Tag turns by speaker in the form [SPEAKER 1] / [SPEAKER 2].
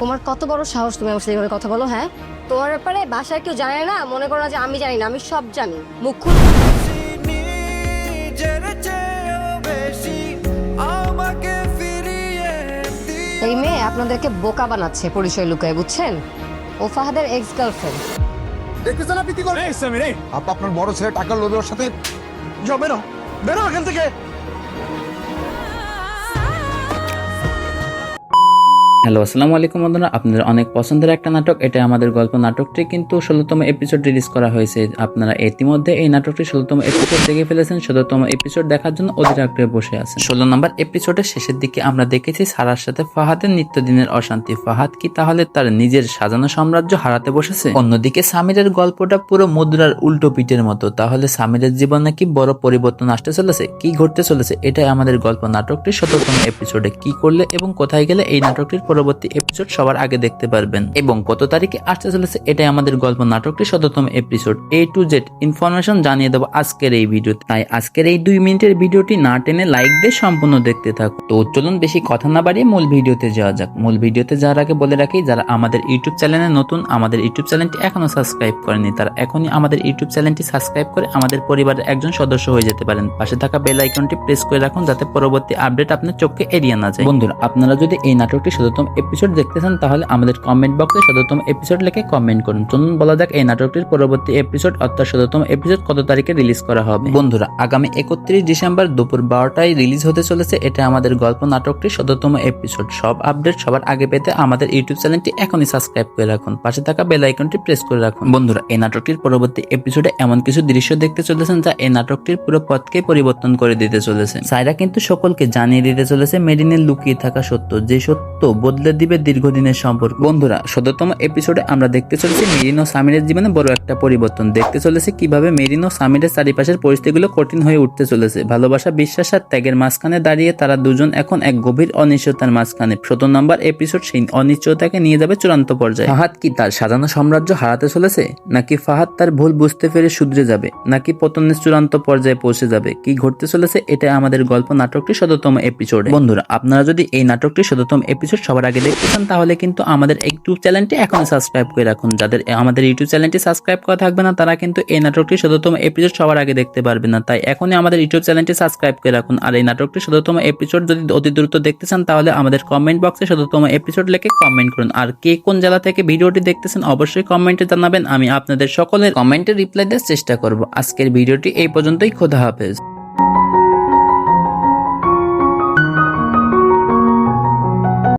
[SPEAKER 1] তোমার কত বড় সাহস, তুমি আমার সাথে এইভাবে কথা বলো? হ্যাঁ, তোমার ব্যাপারে বাসায় কেউ জানে না, মনে করো না যে আমি জানি না, আমি সব জানি। মুখ খুল। এই মেয়ে আপনাদেরকে বোকা বানাচ্ছে পরিচয় লুকায়, বুঝছেন? ও ফাহাদের এক্স গার্লফ্রেন্ড।
[SPEAKER 2] দেখতেছেন আপনি কি করবেন? আপা আপনার বড় ছেলে টাকার লোভে ওর সাথে যাও, বেরো বেরো এখান থেকে।
[SPEAKER 3] হ্যালো, আসসালামু আলাইকুম বন্ধুরা। আপনাদের অনেক পছন্দের একটা নাটক, এটা আমাদের গল্প নাটকটি কিন্তু 16তম এপিসোড রিলিজ করা হয়েছে। আপনারা ইতিমধ্যে এই নাটকটি 16তম এপিসোড দেখে ফেলেছেন। 17তম এপিসোড দেখার জন্য অধীর আগ্রহে বসে আছেন। 16 নম্বর এপিসোডের শেষের দিকে আমরা দেখেছি সারার সাথে ফাহাদের নিত্যদিনের অশান্তি। ফাহাদ কি তাহলে তার নিজের সাজানো সাম্রাজ্য হারাতে বসেছে? অন্যদিকে সামিরের গল্পটা পুরো মুদ্রার উল্টো পিঠের মতো। তাহলে সামিরের জীবনে কি বড় পরিবর্তন আসতে চলেছে? কি ঘটতে চলেছে? এটাই আমাদের গল্প নাটকটির 17তম এপিসোডে। কি করলে এবং কোথায় গেলে এই নাটকটির পরবর্তী এপিসোড সবার আগে দেখতে পারবেন এবং কত তারিখে আসতে চলেছে, এটাই আমাদের গল্প নাটকটি 17তম episode. A to Z information জানিয়ে দেবো আজকের এই ভিডিওতে। তাই আজকের এই 2 মিনিটের ভিডিওটি না টেনে লাইক দিয়ে সম্পূর্ণ দেখতে থাকুন। তো চলুন বেশি কথা না বাড়িয়ে মূল ভিডিওতে যাওয়া যাক। মূল ভিডিওতে যাওয়ার আগে বলে রাখি, যারা আমাদের ইউটিউব চ্যানেলে নতুন, আমাদের ইউটিউব চ্যানেলটি এখনো সাবস্ক্রাইব করেনি, তারা এখনই আমাদের ইউটিউব চ্যানেলটি সাবস্ক্রাইব করে আমাদের পরিবারের একজন সদস্য হয়ে যেতে পারেন। পাশে থাকা বেল আইকনটি প্রেস করে রাখুন যাতে পরবর্তী আপডেট আপনার চোখকে এড়িয়ে না যায়। বন্ধুরা, আপনারা যদি এই নাটকটি 17তম এপিসোড দেখতে চান তাহলে আমাদের কমেন্ট বক্সে 17তম এপিসোড লিখে কমেন্ট করুন। চলুন বলা যাক এই নাটকটির পরবর্তী এপিসোড অর্থাৎ 17তম এপিসোড কত তারিখে রিলিজ করা হবে। বন্ধুরা, আগামী 31 ডিসেম্বর দুপুর 12টায় রিলিজ হতে চলেছে। এটা আমাদের গল্প নাটকটির 17তম এপিসোড। সব আপডেট সবার আগে পেতে আমাদের ইউটিউব চ্যানেলটি এখনই সাবস্ক্রাইব করে রাখুন, পাশে থাকা বেল আইকনটি প্রেস করে রাখুন। বন্ধুরা, এই নাটকটির পরবর্তী এপিসোডে এমন কিছু দৃশ্য দেখতে চলেছেন যা এই নাটকটির পুরো পথকে পরিবর্তন করে দিতে চলেছে। সাইরা কিন্তু সকলকে জানিয়ে দিতে চলেছে মেরিনের লুকিয়ে থাকা সত্য, যে সত্য বদলে দিবে দীর্ঘদিনের সম্পর্ক। বন্ধুরা, 17তম এপিসোডে আমরা দেখতে চলেছি মেরিন ও সামিরের জীবনে বড় একটা পরিবর্তন। দেখতে চলেছে কিভাবে মেরিন ও সামিরের চারিপাশের পরিস্থিতিগুলো কঠিন হয়ে উঠতে চলেছে। ভালোবাসা, বিশ্বাস আর ত্যাগের মাঝখানে দাঁড়িয়ে তারা দুজন এখন এক গভীর অনিশ্চয়তার মাঝখানে। 17 নম্বর এপিসোড সেই অনিশ্চয়তাকে নিয়ে যাবে চূড়ান্ত পর্যায়ে। ফাহাদ কি তার সাজানো সাম্রাজ্য হারাতে চলেছে, নাকি ফাহাদ তার ভুল বুঝতে পেরে শুধরে যাবে, নাকি পতনের চূড়ান্ত পর্যায়ে পৌঁছে যাবে? কি ঘটতে চলেছে, এটা আমাদের গল্প নাটকটি 17তম এপিসোডে। বন্ধুরা, আপনারা যদি এই নাটকটি 17তম এপিসোড সবার আগে দেখতে চান তাহলে কিন্তু আমাদের ইউটিউব চ্যানেলটি এখন সাবস্ক্রাইব করে রাখুন। যাদের আমাদের ইউটিউব চ্যানেলটি সাবস্ক্রাইব করা থাকবে না তারা কিন্তু এই নাটকটি 17তম এপিসোড সবার আগে দেখতে পারবে না। তাই এখনই আমাদের ইউটিউব চ্যানেলটি সাবস্ক্রাইব করে রাখুন। আর এই নাটকটি 17তম এপিসোড যদি অতি দ্রুত দেখতে চান তাহলে আমাদের কমেন্ট বক্সে 17তম এপিসোড লিখে কমেন্ট করুন। আর কে কোন জেলা থেকে ভিডিওটি দেখতেছেন অবশ্যই কমেন্টে জানাবেন। আমি আপনাদের সকলের কমেন্টে রিপ্লাই দেওয়ার চেষ্টা করব। আজকের ভিডিওটি এই পর্যন্তই। খোদা হাফেজ।